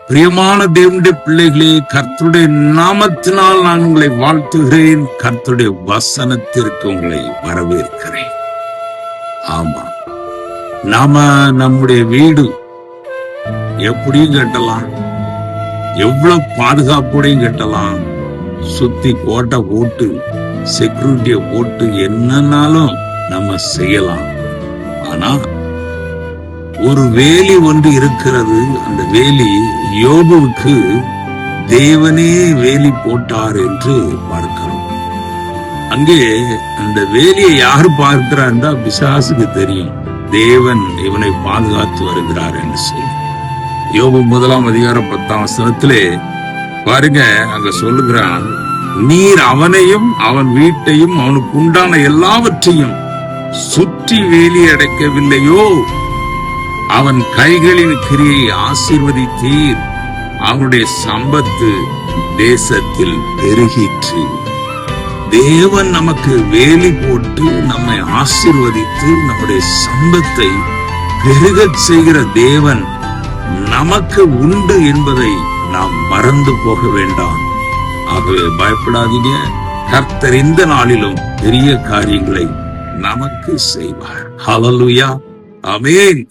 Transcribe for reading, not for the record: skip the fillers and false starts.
பிரியமான தேவனுடைய பிள்ளைகளே, கர்த்தருடைய நாமத்தினால் நான் உங்களை வாழ்த்துகிறேன். கர்த்தருடைய வசனத்திற்கு உங்களை வரவேற்கிறேன். ஆமா, நாம நம்முடைய வீடு எப்படியும் கட்டலாம், எவ்வளவு பாதுகாப்போடையும் கட்டலாம், சுத்தி கோட்டை போட்டு செக்யூரிட்டிய போட்டு என்னன்னாலும் நம்ம செய்யலாம். ஆனா ஒரு வேலி ஒன்று இருக்கிறது. அந்த வேலி யோபுவுக்கு தேவனே வேலி போட்டார் என்று பார்க்கிறோம். அங்கே அந்த வேலியை யாரு பார்க்கிறார்? பிசாசுக்கு தெரியும் தேவன் இவனை பாதுகாத்து வருகிறார் என்று சொல்லி. யோபு 1:10 பாருங்க, அங்க சொல்லுகிறான், நீர் அவனையும் அவன் வீட்டையும் அவனுக்கு உண்டான எல்லாவற்றையும் சுற்றி வேலி அடைக்கவில்லையோ? அவன் கைகளின் கிரியை ஆசீர்வதித்தீர், அவனுடைய சம்பத்து தேசத்தில் பெருகிற்று. தேவன் நமக்கு வேலி போட்டு நம்மை ஆசீர்வதித்து நம்முடைய சம்பத்தை பெருகச் செய்கிற தேவன் நமக்கு உண்டு என்பதை நாம் மறந்து போக வேண்டாம். ஆகவே பயப்படாதீங்க. கர்த்தர் இந்த நாளிலும் பெரிய காரியங்களை நமக்கு செய்வார். ஹல்லேலூயா, ஆமென்.